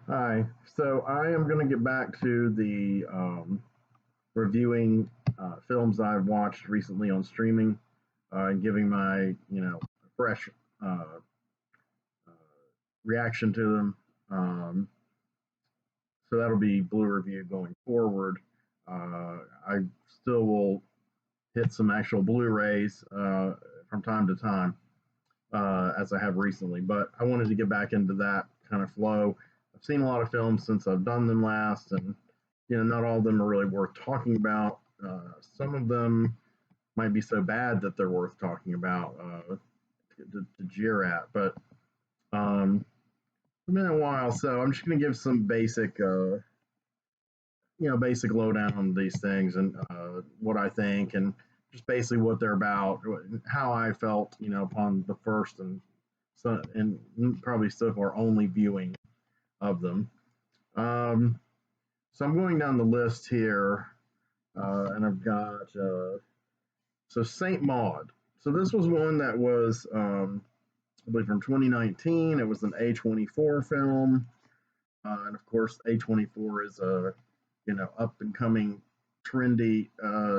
Hi. So I am going to get back to the reviewing films I've watched recently on streaming and giving my, fresh uh, reaction to them. Um, so that'll be Blue Review going forward. I still will hit some actual Blu-rays from time to time, as I have recently, but I wanted to get back into that kind of flow. I've seen a lot of films since I've done them last, and not all of them are really worth talking about. Some of them might be so bad that they're worth talking about to jeer at, but it's been a while, so I'm just going to give some basic, basic lowdown on these things and what I think, and just basically what they're about, how I felt, upon the first and probably so far only viewing of them. Um, so I'm going down the list here, and I've got so Saint Maud. So this was one that was, I believe, from 2019. It was an A24 film, and of course, A24 is a up and coming, trendy,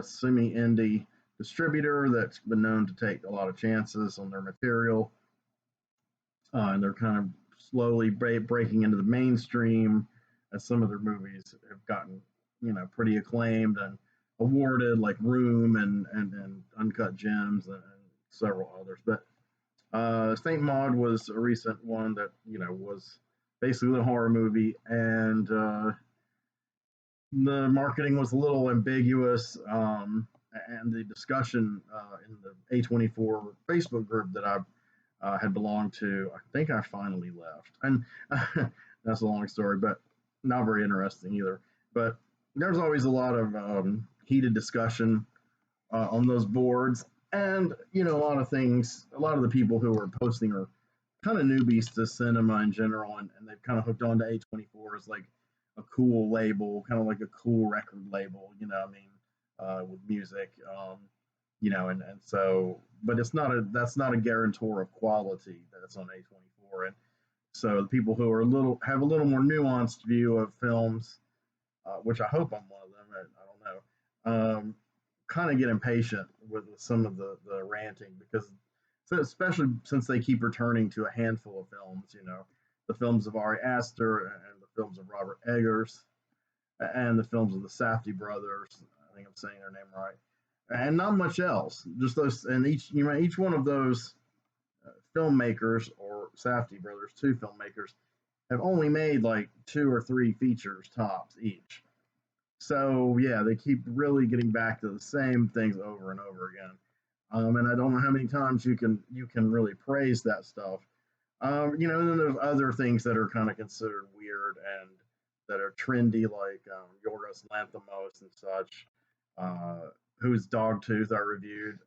semi indie distributor that's been known to take a lot of chances on their material, and they're kind of slowly breaking into the mainstream as some of their movies have gotten pretty acclaimed and awarded, like Room and Uncut Gems and several others. But Saint Maud was a recent one that was basically a horror movie, and the marketing was a little ambiguous, and the discussion in the A24 Facebook group that I had belonged to, I think I finally left, and that's a long story, but not very interesting either. But there's always a lot of heated discussion on those boards, and a lot of things. A lot of the people who are posting are kind of newbies to cinema in general, and they've kind of hooked on to A24 as like a cool label, kind of like a cool record label. With music. And so, but that's not a guarantor of quality that's on A24, and so the people who are have a little more nuanced view of films, which I hope I'm one of them. I don't know. Kind of get impatient with some of the ranting because, so especially since they keep returning to a handful of films, the films of Ari Aster and the films of Robert Eggers and the films of the Safdie brothers. I think I'm saying their name right, and not much else. Just those, and each one of those filmmakers or Safdie brothers, two filmmakers, have only made like two or three features tops each. So yeah, they keep really getting back to the same things over and over again. And I don't know how many times you can really praise that stuff. And then there's other things that are kind of considered weird and that are trendy, like Yorgos Lanthimos and such, whose Dogtooth I reviewed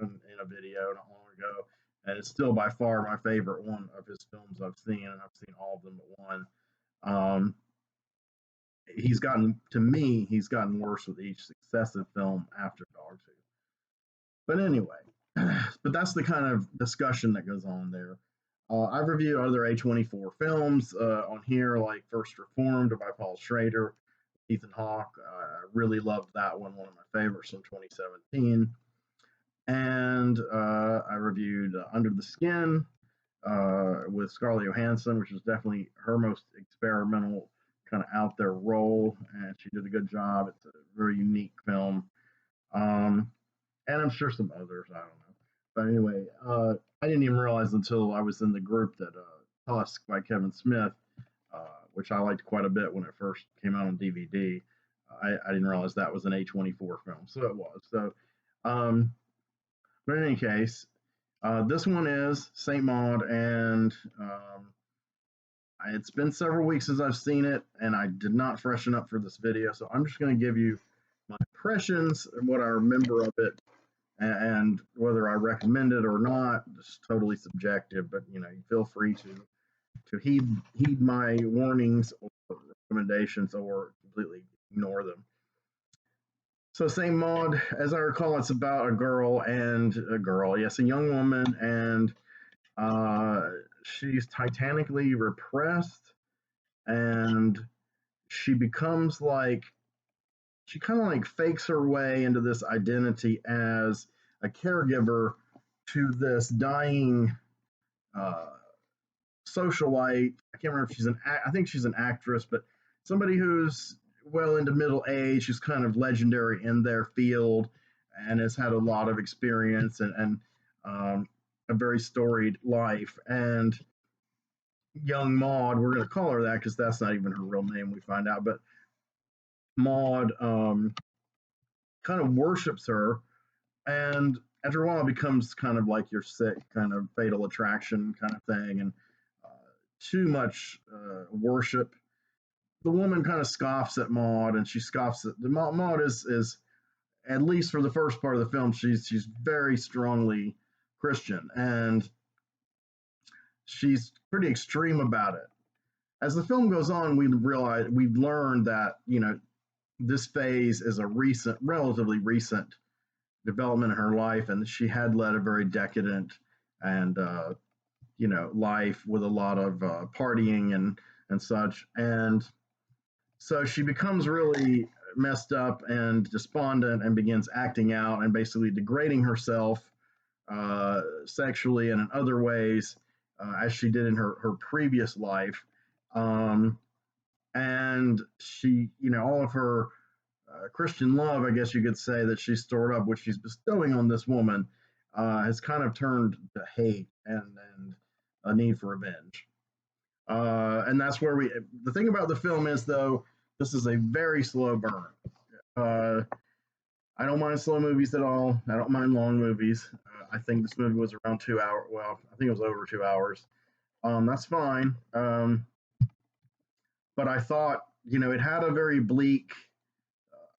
in a video not long ago, and it's still by far my favorite one of his films I've seen, and I've seen all of them but one. Um, he's gotten worse with each successive film after Dogtooth. But anyway, but that's the kind of discussion that goes on there. I've reviewed other A24 films on here, like First Reformed by Paul Schrader, Ethan Hawke. I really loved that one of my favorites from 2017. And I reviewed Under the Skin with Scarlett Johansson, which is definitely her most experimental, kind of out there role, and she did a good job. It's a very unique film. Um, and I'm sure some others. I don't know. But anyway, I didn't even realize until I was in the group that Tusk by Kevin Smith, which I liked quite a bit when it first came out on DVD. I didn't realize that was an A24 film, so it was. So, um, but in any case, this one is Saint Maud, and it's been several weeks since I've seen it, and I did not freshen up for this video, so I'm just going to give you my impressions and what I remember of it, and whether I recommend it or not, just totally subjective. But you feel free to heed my warnings or recommendations, or completely ignore them. So, Saint Maud, as I recall, it's about yes, a young woman, and she's titanically repressed, and she becomes like she kind of like fakes her way into this identity as a caregiver to this dying uh, socialite. I can't remember if she's I think she's an actress, but somebody who's well into middle age, who's kind of legendary in their field and has had a lot of experience and a very storied life. And young Maude, we're going to call her that because that's not even her real name, we find out, but Maude kind of worships her, and after a while becomes kind of like your sick kind of fatal attraction kind of thing, and uh, too much worship. The woman kind of scoffs at Maude, and she scoffs at the Maude is at least for the first part of the film, she's very strongly Christian, and she's pretty extreme about it. As the film goes on, we've learned that this phase is a relatively recent development in her life, and she had led a very decadent and life with a lot of partying and such, and so she becomes really messed up and despondent and begins acting out and basically degrading herself sexually and in other ways as she did in her previous life. Um, and she, all of her Christian love, I guess you could say, that she's stored up, which she's bestowing on this woman, has kind of turned to hate and a need for revenge. And that's where the thing about the film is, though, this is a very slow burn. Uh, I don't mind slow movies at all. I don't mind long movies. I think this movie was around 2 hours. Well, I think it was over 2 hours. That's fine. But I thought, it had a very bleak,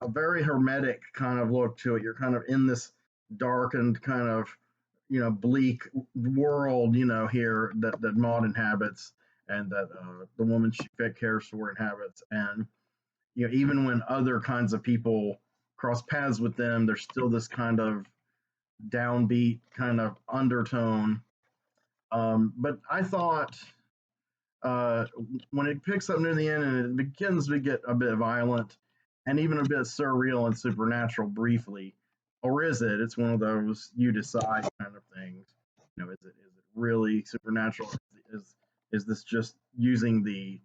a very hermetic kind of look to it. You're kind of in this darkened kind of, bleak world, here that Maud inhabits and that the woman she cares for inhabits. And, even when other kinds of people cross paths with them, there's still this kind of downbeat kind of undertone. But I thought uh, when it picks up near the end and it begins to get a bit violent and even a bit surreal and supernatural briefly, or is it? It's one of those you decide kind of things. Is it really supernatural? Is this just using the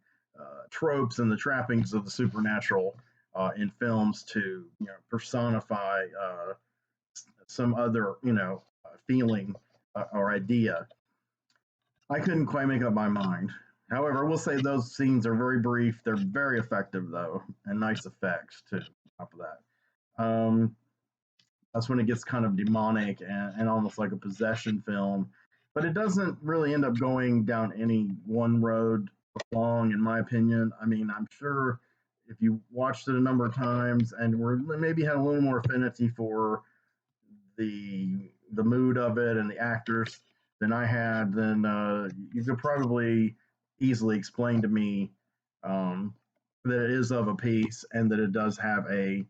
tropes and the trappings of the supernatural in films to personify some other feeling or idea? I couldn't quite make up my mind. However, I will say those scenes are very brief. They're very effective, though, and nice effects, too, on top of that. That's when it gets kind of demonic and almost like a possession film. But it doesn't really end up going down any one road long, in my opinion. I mean, I'm sure if you watched it a number of times and were maybe had a little more affinity for the mood of it and the actors than I had, then you could probably easily explain to me um, that it is of a piece and that it does have a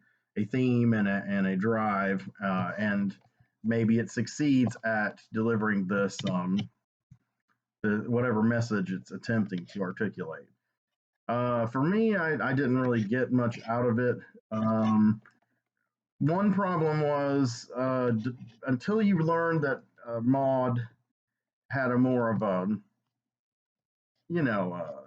theme and a drive, and maybe it succeeds at delivering this whatever message it's attempting to articulate. For me, I didn't really get much out of it. One problem was until you learned that Maud had a more of a, you know,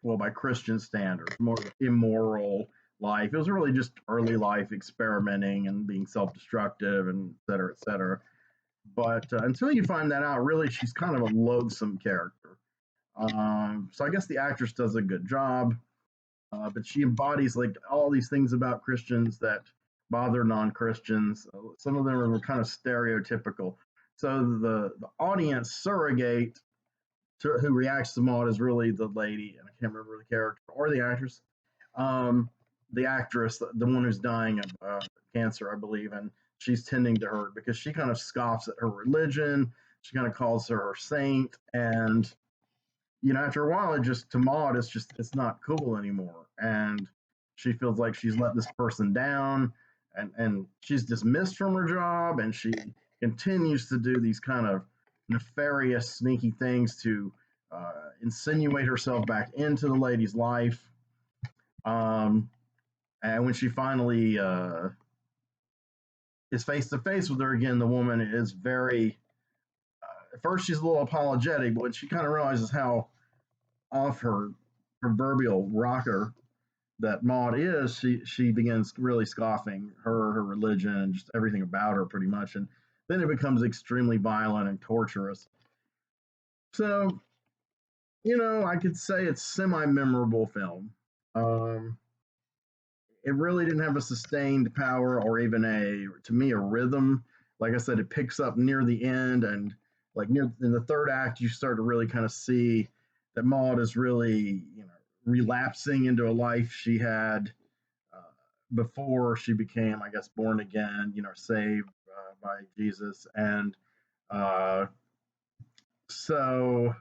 well, by Christian standards, more immoral life. It was really just early life experimenting and being self destructive and et cetera, et cetera. But until you find that out, really, she's kind of a loathsome character. So I guess the actress does a good job, but she embodies like all these things about Christians that bother non-Christians. Some of them are kind of stereotypical. So the audience surrogate who reacts to Maud is really the lady, and I can't remember the character or the actress. Um, the actress, the one who's dying of cancer, I believe, and she's tending to her because she kind of scoffs at her religion. She kind of calls her her saint, and after a while, it just to Maud, it's not cool anymore, and she feels like she's let this person down, and she's dismissed from her job, and she continues to do these kind of nefarious, sneaky things to insinuate herself back into the lady's life. Um, and when she finally is face to face with her again, the woman is very. At first, she's a little apologetic, but when she kind of realizes how off her proverbial rocker that Maude is, she begins really scoffing her religion and just everything about her, pretty much, and then it becomes extremely violent and torturous. So, I could say it's semi-memorable film. Um, it really didn't have a sustained power or even to me, a rhythm. Like I said, it picks up near the end, and like near in the third act, you start to really kind of see that Maud is really, relapsing into a life she had uh, before she became, I guess, born again, saved by Jesus. And uh, so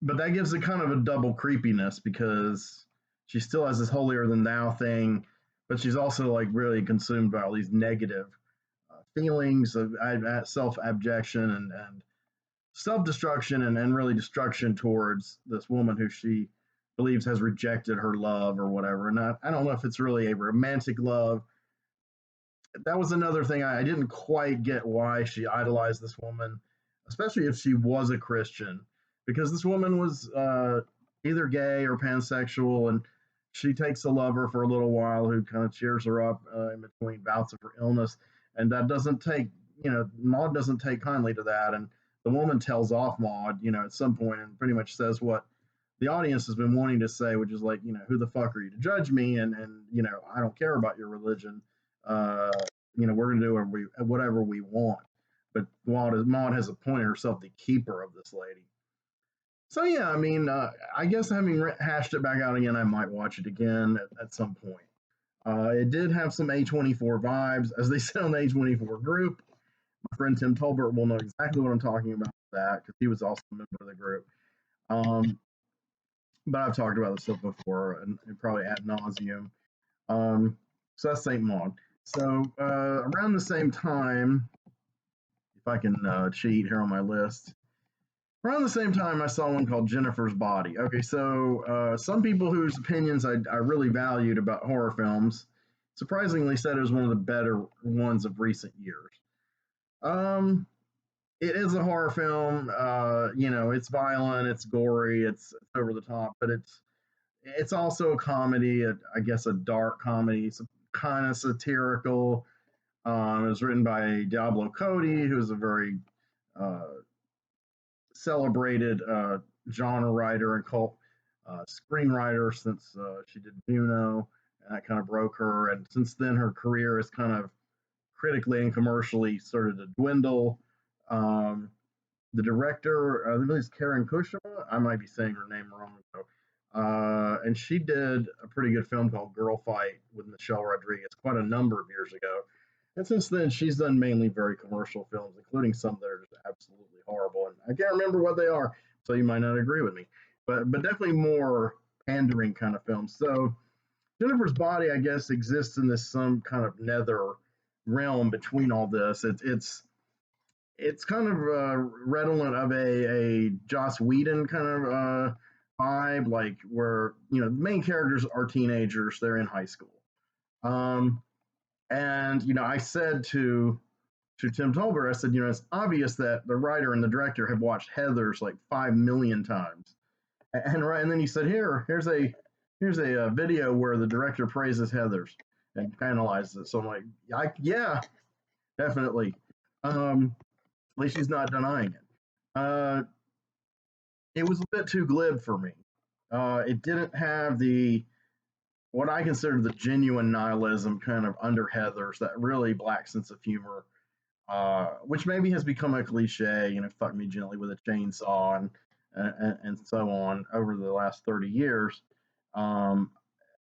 but that gives it kind of a double creepiness because she still has this holier than thou thing, but she's also like really consumed by all these negative feelings of self abjection and self destruction and really destruction towards this woman who she believes has rejected her love or whatever. And I don't know if it's really a romantic love. That was another thing I didn't quite get why she idolized this woman, especially if she was a Christian, because this woman was either gay or pansexual, and she takes a lover for a little while who kind of cheers her up in between bouts of her illness, and that doesn't take, Maud doesn't take kindly to that, and the woman tells off Maud, at some point, and pretty much says what the audience has been wanting to say, which is like, who the fuck are you to judge me, and I don't care about your religion. Uh, we're gonna do whatever we want. But Maud has appointed herself the keeper of this lady. So yeah, I mean, I guess having hashed it back out again, I might watch it again at some point. It did have some A24 vibes, as they said on the A24 group. My friend Tim Tolbert will know exactly what I'm talking about with that because he was also a member of the group. Um, but I've talked about this stuff before and probably ad nauseum. So that's St. Maud. So around the same time, if I can cheat here on my list, around the same time I saw one called Jennifer's Body. Okay, so some people whose opinions I really valued about horror films surprisingly said it was one of the better ones of recent years. Um, it is a horror film. It's violent, it's gory, it's over the top, but it's also a comedy. I guess a dark comedy. It's kind of satirical. It was written by Diablo Cody, who's a very uh, celebrated genre writer and cult screenwriter since she did Juno, and that kind of broke her. And since then, her career has kind of critically and commercially started to dwindle. Um, the director, I believe it's Karyn Kusama. I might be saying her name wrong though. And she did a pretty good film called Girl Fight with Michelle Rodriguez quite a number of years ago. And since then, she's done mainly very commercial films, including some that are just absolutely horrible. And I can't remember what they are, so you might not agree with me. But definitely more pandering kind of films. So Jennifer's Body, I guess, exists in this some kind of nether realm between all this. It's kind of redolent of a Joss Whedon kind of vibe, like where the main characters are teenagers, they're in high school, um, and I said to Tim Tolbert, I said, it's obvious that the writer and the director have watched Heathers like 5 million times, and then he said, here's a video where the director praises Heathers and analyzes it. So I'm like, yeah, definitely. At least he's not denying it. Uh, it was a bit too glib for me. It didn't have the what I consider the genuine nihilism kind of under Heathers, that really black sense of humor, which maybe has become a cliche. Fuck me gently with a chainsaw and so on over the last 30 years. Um,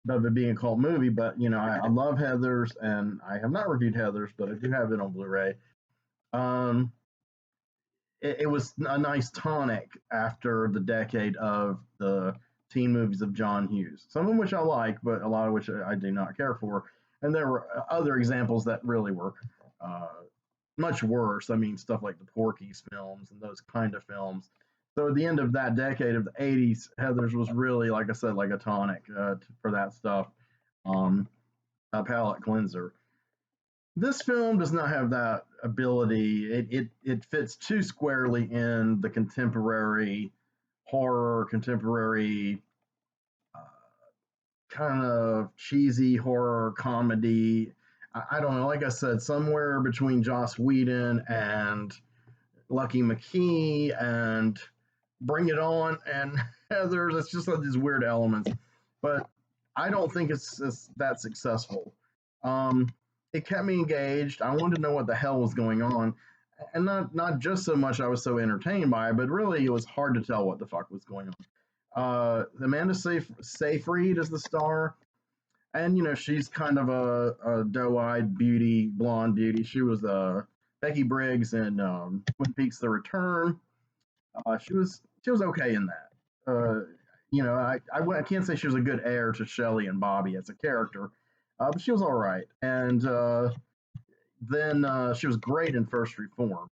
of it being a cult movie, but I love Heathers, and I have not reviewed Heathers, but I do have it on Blu-ray. Um, it was a nice tonic after the decade of the teen movies of John Hughes, some of which I like, but a lot of which I do not care for. And there were other examples that really were uh, much worse. I mean, stuff like the Porky's films and those kind of films. So at the end of that decade of the 80s, Heathers was really, like I said, like a tonic for that stuff, um, a palate cleanser. This film does not have that ability. It fits too squarely in the contemporary horror, contemporary uh, kind of cheesy horror comedy. I don't know. Like I said, somewhere between Joss Whedon and Lucky McKee and Bring It On and Heathers. It's just like these weird elements, but I don't think it's that successful. Um, it kept me engaged. I wanted to know what the hell was going on, and not just so much I was so entertained by it, but really it was hard to tell what the fuck was going on. Amanda Seyfried is the star, and she's kind of a doe-eyed beauty, blonde beauty. She was Becky Briggs in Twin Peaks: The Return. She was okay in that. I can't say she was a good heir to Shelley and Bobby as a character, but she was all right. And then she was great in First Reform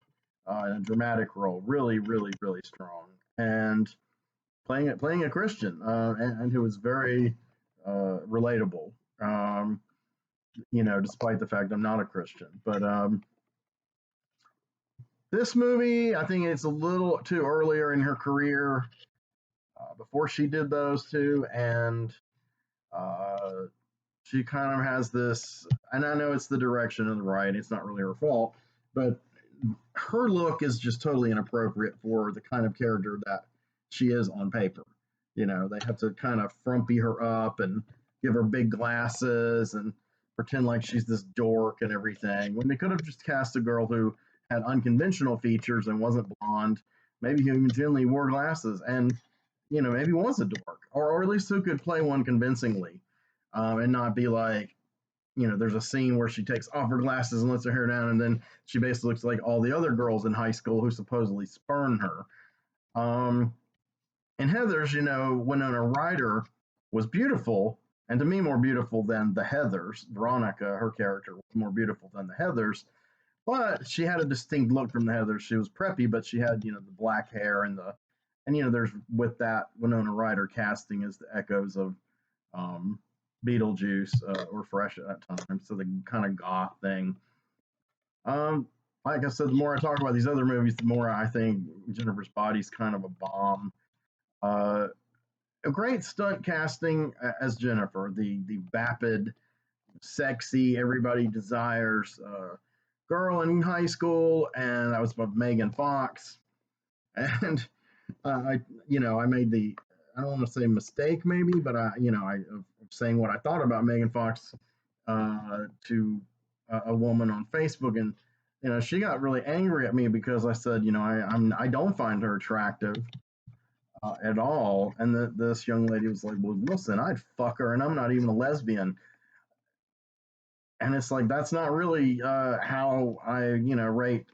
in a dramatic role, really, really, really strong, and playing a Christian and who was very relatable. Despite the fact I'm not a Christian, but this movie, I think it's a little too earlier in her career before she did those two, and uh, she kind of has this. And I know it's the direction of the writing; it's not really her fault, but her look is just totally inappropriate for the kind of character that she is on paper. They have to kind of frumpy her up and give her big glasses and pretend like she's this dork and everything. When they could have just cast a girl who had unconventional features and wasn't blonde, maybe who genuinely wore glasses and maybe was a dork, or at least who could play one convincingly, and not be like, there's a scene where she takes off her glasses and lets her hair down, and then she basically looks like all the other girls in high school who supposedly spurn her. Um, and Heathers, Winona Ryder was beautiful, and to me more beautiful than the Heathers. Veronica, her character, was more beautiful than the Heathers, but she had a distinct look from the Heathers. She was preppy, but she had the black hair and there's with that Winona Ryder casting is the echoes of um, Beetlejuice or Fresh at that time, so the kind of goth thing. Um, like I said, the more I talk about these other movies, the more I think Jennifer's Body's kind of a bomb. Uh, a great stunt casting as Jennifer, the vapid, sexy, everybody desires girl in high school, and that was about Megan Fox. And I made the, I don't want to say mistake maybe, but of saying what I thought about Megan Fox to a woman on Facebook, and she got really angry at me because I said, I don't find her attractive at all, and this young lady was like, well, listen, I'd fuck her, and I'm not even a lesbian. And it's like that's not really how I rate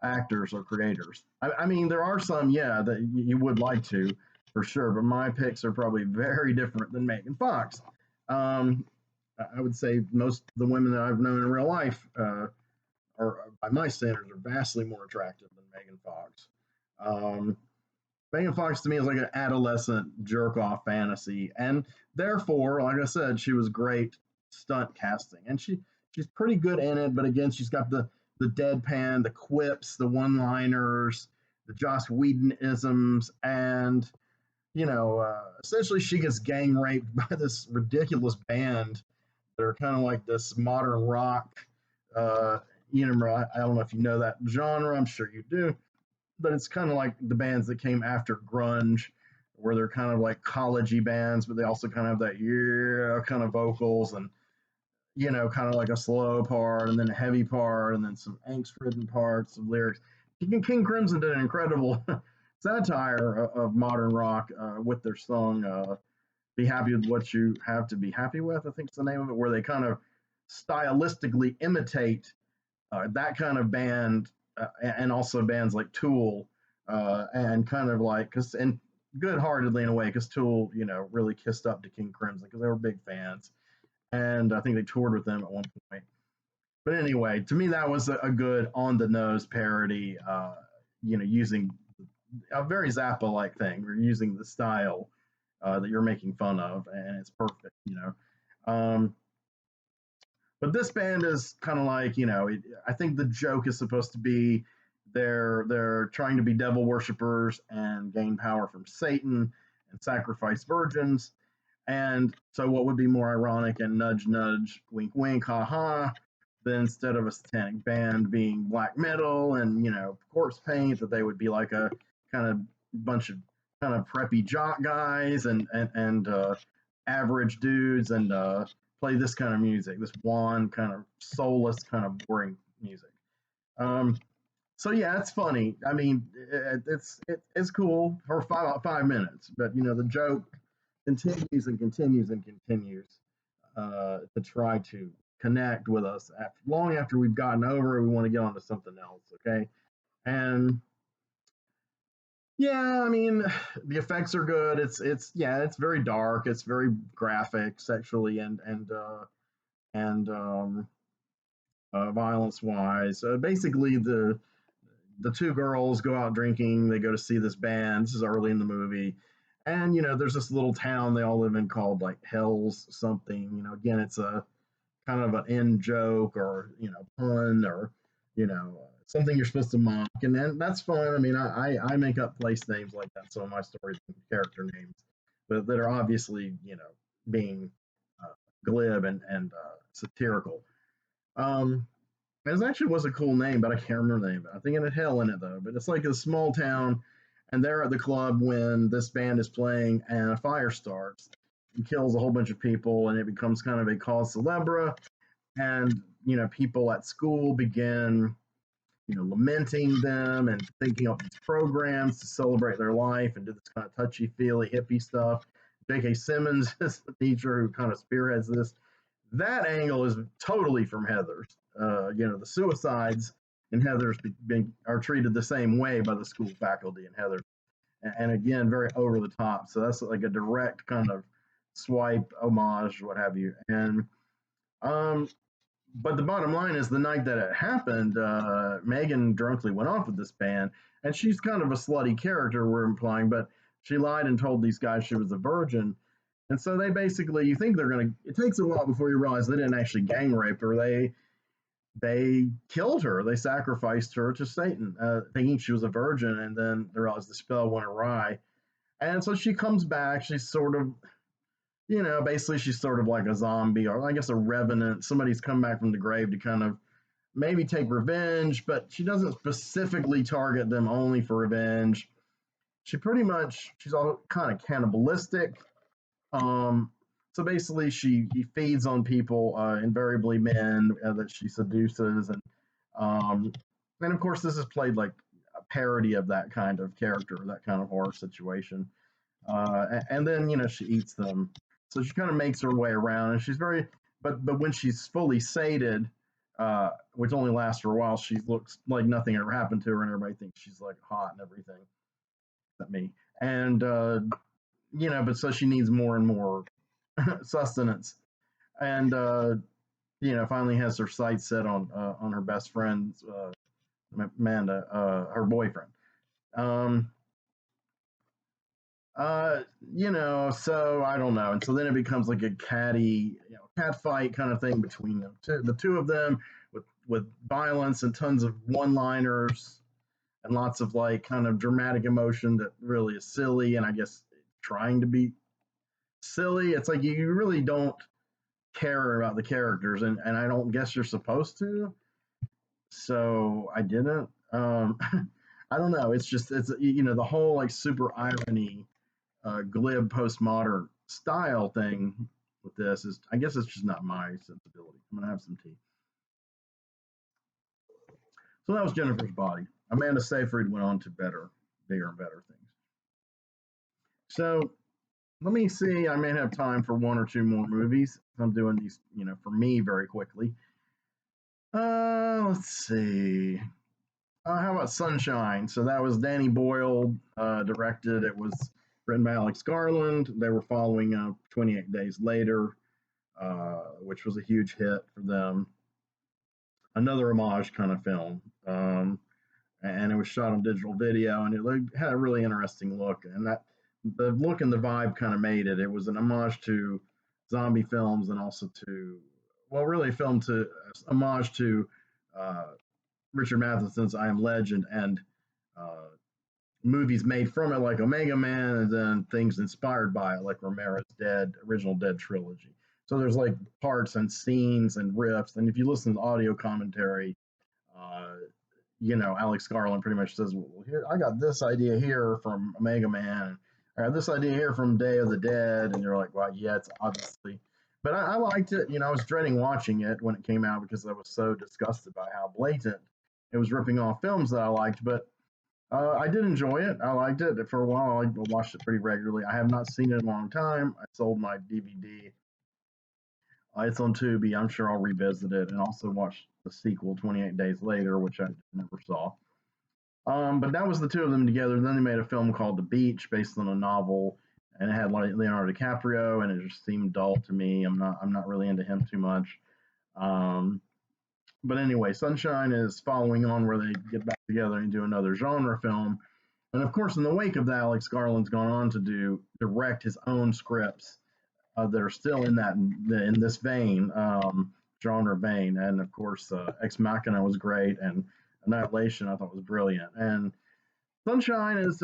actors or creators. I mean, there are some, yeah, that you would like to, for sure, but my picks are probably very different than Megan Fox. Um, I would say most of the women that I've known in real life are, by my standards, are vastly more attractive than Megan Fox. Um, Megan Fox to me is like an adolescent jerk off fantasy, and therefore, like I said, she was great stunt casting, and she's pretty good in it. But again, she's got the deadpan, the quips, the one liners, the Joss Whedon isms, and essentially she gets gang raped by this ridiculous band. They're kind of like this modern rock. Uh, I don't know if you know that genre. I'm sure you do, but it's kind of like the bands that came after grunge, where they're kind of like collegey bands, but they also kind of have that yeah kind of vocals and kind of like a slow part and then a heavy part and then some angst-ridden parts of lyrics. King Crimson did an incredible satire of modern rock with their song "Be Happy with What You Have to Be Happy With." I think it's the name of it, where they kind of stylistically imitate that kind of band and also bands like Tool and kind of like and good-heartedly in a way because Tool really kissed up to King Crimson because they were big fans, and I think they toured with them at one point. But anyway, to me that was a good on the nose parody, using a very Zappa-like thing. We're using the style that you're making fun of, and it's perfect, you know. But this band is kind of like, I think the joke is supposed to be they're trying to be devil worshippers and gain power from Satan and sacrifice virgins. And so, what would be more ironic and nudge, nudge, wink, wink, ha ha, than instead of a satanic band being black metal and corpse paint, that they would be like a kind of bunch of kind of preppy jock guys and average dudes and play this kind of music, this wan kind of soulless kind of boring music. Um, so yeah, it's funny. I mean, it's cool for 5 minutes, but the joke continues and continues and continues to try to connect with us long after we've gotten over it. We want to get on to something else, okay? And yeah, I mean, the effects are good. It's very dark. It's very graphic, sexually and violence wise. Basically, the two girls go out drinking. They go to see this band. This is early in the movie. And, there's this little town they all live in called like Hell's something. Again, it's a kind of an in joke or, pun or, something you're supposed to mock. And then that's fun. I mean, I make up place names like that. Some of my stories and character names, but that are obviously, being glib and satirical. It actually was a cool name, but I can't remember the name. I think it had hell in it though. But it's like a small town, and they're at the club when this band is playing, and a fire starts and kills a whole bunch of people, and it becomes kind of a cause célèbre. And people at school begin, lamenting them and thinking of these programs to celebrate their life and do this kind of touchy feely hippie stuff. J.K. Simmons is the teacher who kind of spearheads this. That angle is totally from Heathers. The suicides in Heathers are treated the same way by the school faculty in Heathers, and again, very over the top. So that's like a direct kind of swipe, homage, what have you. And um, but the bottom line is, the night that it happened, Megan drunkenly went off with this band, and she's kind of a slutty character, we're implying, but she lied and told these guys she was a virgin. And so they basically, you think they're going to, it takes a while before you realize they didn't actually gang rape her. They killed her. They sacrificed her to Satan, thinking she was a virgin, and then they realized the spell went awry. And so she comes back. She's sort of, basically she's sort of like a zombie, or I guess a revenant. Somebody's come back from the grave to kind of maybe take revenge, but she doesn't specifically target them only for revenge. She's all kind of cannibalistic. So basically, she feeds on people, invariably men that she seduces, um, and of course, this is played like a parody of that kind of character, that kind of horror situation. And then she eats them, so she kind of makes her way around, and she's very, but when she's fully sated, which only lasts for a while, she looks like nothing ever happened to her, and everybody thinks she's like hot and everything. Except me, and but so she needs more and more sustenance, and finally has her sights set on her best friend, Amanda, her boyfriend. Um, so I don't know, and so then it becomes like a cat fight kind of thing between the two of them, with violence and tons of one-liners and lots of like kind of dramatic emotion that really is silly, and I guess trying to be silly. It's like you really don't care about the characters, and I don't guess you're supposed to. So I didn't. I don't know. It's the whole like super irony, glib postmodern style thing with this is, I guess it's just not my sensibility. I'm gonna have some tea. So that was Jennifer's Body. Amanda Seyfried went on to bigger and better things. So let me see. I may have time for one or two more movies. I'm doing these, for me very quickly. Let's see. How about Sunshine? So that was Danny Boyle directed. It was written by Alex Garland. They were following 28 Days Later, which was a huge hit for them. Another homage kind of film. and it was shot on digital video, and had a really interesting look. And that the look and the vibe kind of made it. It was an homage to zombie films, and also to, well, really film to homage to uh, Richard Matheson's I Am Legend, and uh, movies made from it like Omega Man, and then things inspired by it like Romero's original Dead trilogy. So there's like parts and scenes and riffs, and if you listen to the audio commentary, uh, Alex Garland pretty much says, "Well, here I got this idea here from Omega Man, I got this idea here from Day of the Dead," and you're like, "Well, yeah, it's obviously." But I liked it. I was dreading watching it when it came out because I was so disgusted by how blatant it was ripping off films that I liked. But I did enjoy it. I liked it for a while. I watched it pretty regularly. I have not seen it in a long time. I sold my DVD. It's on Tubi. I'm sure I'll revisit it and also watch the sequel, 28 Days Later, which I never saw. But that was the two of them together. Then they made a film called The Beach, based on a novel, and it had like Leonardo DiCaprio, and it just seemed dull to me. I'm not really into him too much. Um, but anyway, Sunshine is following on where they get back together and do another genre film. And of course, in the wake of that, Alex Garland's gone on to direct his own scripts that are still in this vein, genre vein. And of course, Ex Machina was great, and Annihilation I thought was brilliant. And Sunshine is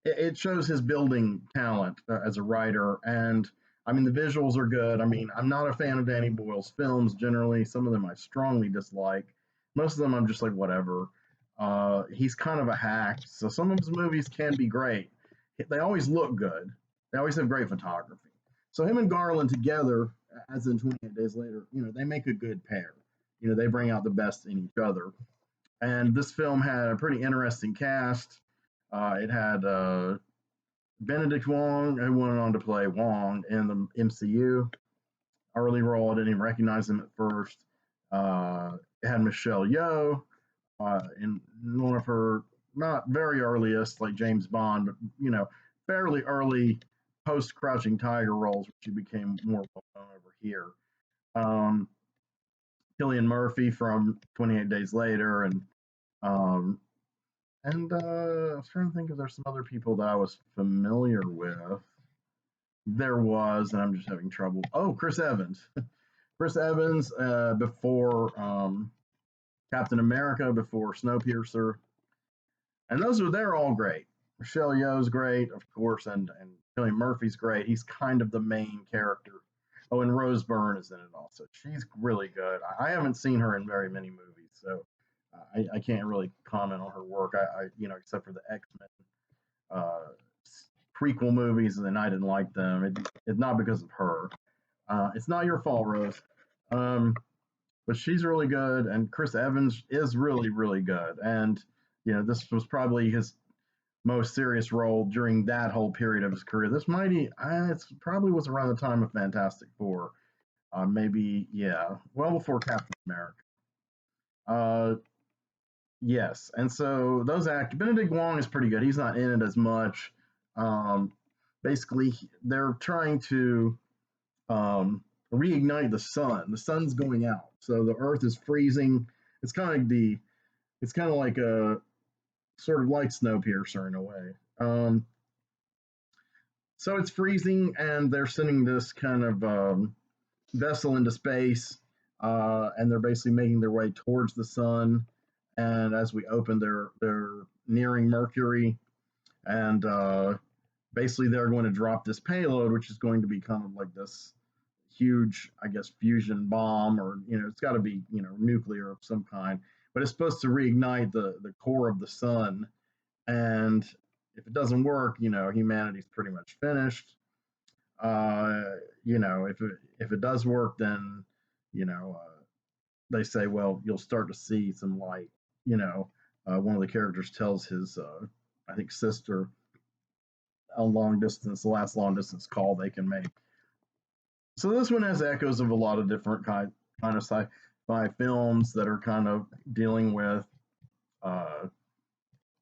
it shows his building talent as a writer. And I mean, the visuals are good. I mean, I'm not a fan of Danny Boyle's films generally. Some of them I strongly dislike. Most of them I'm just like, whatever. He's kind of a hack, so some of his movies can be great. They always look good. They always have great photography. So him and Garland together, as in 28 Days Later, they make a good pair. They bring out the best in each other. And this film had a pretty interesting cast. It had Benedict Wong, who went on to play Wong in the MCU. Early role, I didn't even recognize him at first. It had Michelle Yeoh in one of her not very earliest, like James Bond, but fairly early post Crouching Tiger roles, which she became more well known over here. Um, Cillian Murphy from 28 Days Later, um, and I was trying to think if there's some other people that I was familiar with. There was, and I'm just having trouble. Oh, Chris Evans. Chris Evans before Captain America, before Snowpiercer. And they're all great. Michelle Yeoh's great, of course, and Cillian Murphy's great. He's kind of the main character. Oh, and Rose Byrne is in it also. She's really good. I haven't seen her in very many movies, so I can't really comment on her work. Except for the X-Men uh, prequel movies, and I didn't like them. It's not because of her. It's not your fault, Rose. But she's really good, and Chris Evans is really, really good. And this was probably his most serious role during that whole period of his career. It probably was around the time of Fantastic Four, maybe, yeah, well before Captain America. Uh, yes, and so those actors, Benedict Wong is pretty good. He's not in it as much. Um, Basically, they're trying to reignite the sun. The sun's going out, so the Earth is freezing. It's kind of like a sort of like Snowpiercer in a way. So it's freezing, and they're sending this kind of vessel into space, and they're basically making their way towards the sun. And as we open, they're nearing Mercury, and basically they're going to drop this payload, which is going to be kind of like this huge, I guess, fusion bomb, or it's got to be nuclear of some kind, but it's supposed to reignite the core of the sun. And if it doesn't work, humanity's pretty much finished. If it does work, then you know they say, well, you'll start to see some light. One of the characters tells his I think sister a the last long distance call they can make. So this one has echoes of a lot of different kind of sci-fi films that are kind of dealing with uh,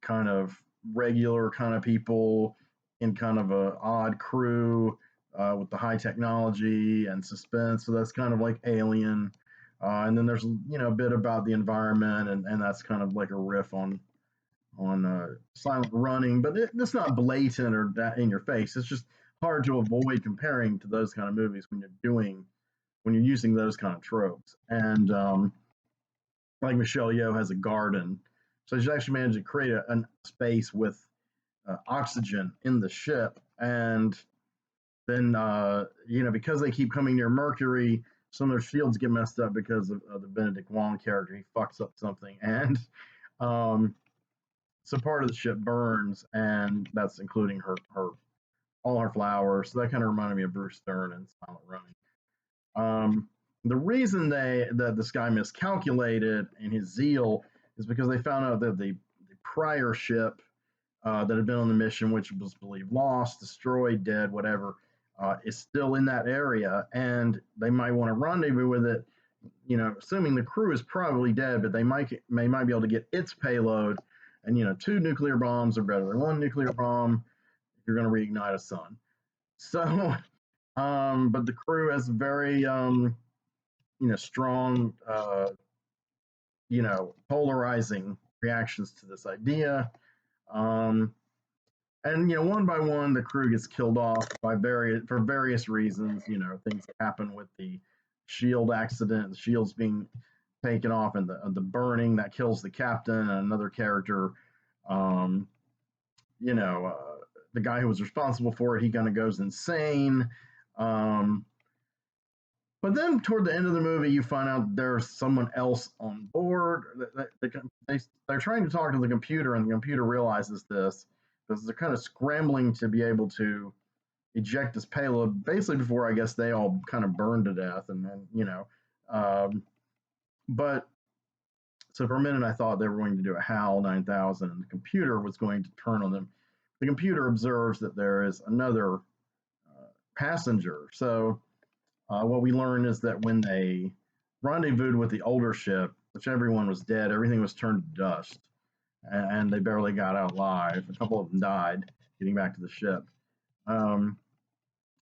kind of regular kind of people in kind of a odd crew with the high technology and suspense. So that's kind of like Alien. And then there's a bit about the environment, and that's kind of like a riff on silent running, but it's not blatant or that in your face. It's just hard to avoid comparing to those kind of movies when you're using those kind of tropes. And like Michelle Yeoh has a garden, so she's actually managed to create a space with oxygen in the ship, and then because they keep coming near Mercury, some of their shields get messed up because of the Benedict Wong character. He fucks up something, and um, so part of the ship burns, and that's including her all her flowers. So that kind of reminded me of Bruce Stern and Silent Running. The reason that this guy miscalculated in his zeal is because they found out that the prior ship that had been on the mission, which was believed lost, destroyed, dead, whatever, is still in that area, and they might want to rendezvous with it. Assuming the crew is probably dead, but they might be able to get its payload. And two nuclear bombs are better than one nuclear bomb if you're going to reignite a sun. So, but the crew has very strong, polarizing reactions to this idea. And one by one, the crew gets killed off for various reasons. Things that happen with the shield accident, the shields being taken off, and the burning that kills the captain and another character. Um, the guy who was responsible for it, he kind of goes insane. Um, but then toward the end of the movie, you find out there's someone else on board. They're trying to talk to the computer, and the computer realizes this because they're kind of scrambling to be able to eject this payload basically before I guess they all kind of burn to death. And then, but so for a minute I thought they were going to do a HAL 9000 and the computer was going to turn on them. The computer observes that there is another passenger. So what we learn is that when they rendezvoused with the older ship, which everyone was dead, everything was turned to dust, and they barely got out alive. A couple of them died getting back to the ship.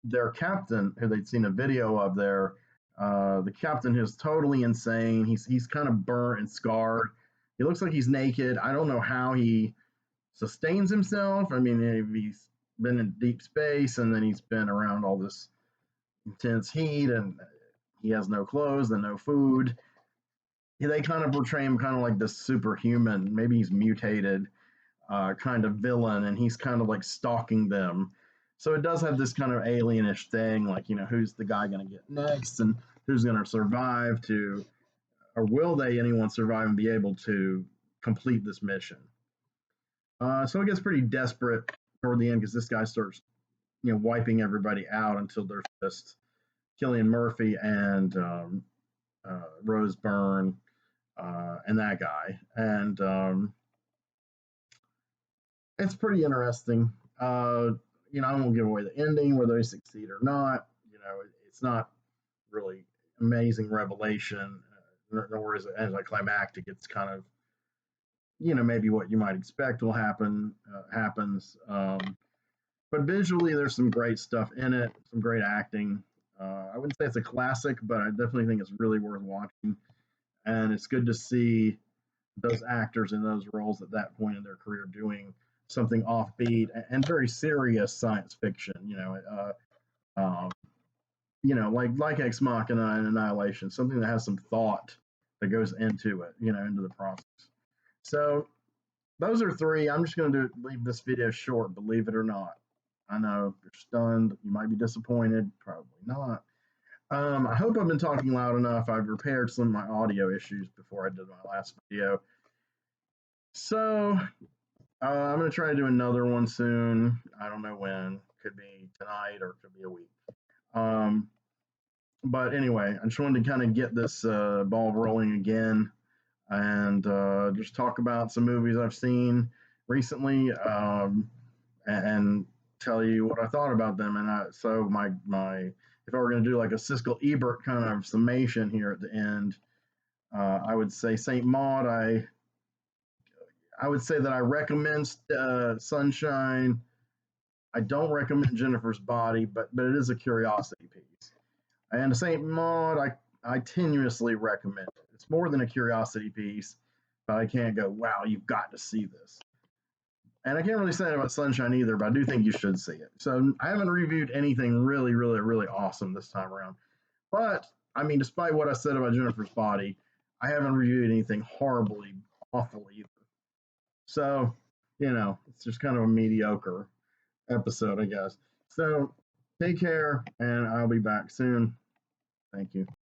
Their captain, who they'd seen a video of there, the captain is totally insane. He's kind of burnt and scarred. He looks like he's naked. I don't know how he sustains himself. I mean, he's been in deep space and then he's been around all this intense heat and he has no clothes and no food. They kind of portray him kind of like this superhuman, maybe he's mutated kind of villain, and he's kind of like stalking them. So it does have this kind of alienish thing, like, who's the guy going to get next and who's going to survive or will anyone survive and be able to complete this mission? So it gets pretty desperate toward the end because this guy starts, wiping everybody out until there's just Cillian Murphy and Rose Byrne and that guy. And it's pretty interesting. I won't give away the ending, whether they succeed or not. It's not really amazing revelation, nor is it anticlimactic. It's kind of, maybe what you might expect will happens. But visually, there's some great stuff in it, some great acting. I wouldn't say it's a classic, but I definitely think it's really worth watching. And it's good to see those actors in those roles at that point in their career doing something offbeat and very serious science fiction. Like Ex Machina and Annihilation, something that has some thought that goes into it, into the process. So those are three. I'm just going to leave this video short, believe it or not. I know you're stunned. You might be disappointed. Probably not. I hope I've been talking loud enough. I've repaired some of my audio issues before I did my last video. So I'm going to try to do another one soon. I don't know when. Could be tonight or could be a week. But anyway, I just wanted to kind of get this ball rolling again and just talk about some movies I've seen recently and tell you what I thought about them. And so if I were going to do like a Siskel Ebert kind of summation here at the end, I would say Saint Maud. I would say that I recommend Sunshine. I don't recommend Jennifer's Body, but it is a curiosity piece. And Saint Maud, I tenuously recommend it. It's more than a curiosity piece, but I can't go, wow, you've got to see this. And I can't really say that about Sunshine either, but I do think you should see it. So I haven't reviewed anything really, really, really awesome this time around. But I mean, despite what I said about Jennifer's Body, I haven't reviewed anything horribly awful either. So, it's just kind of a mediocre episode, I guess. So take care, and I'll be back soon. Thank you.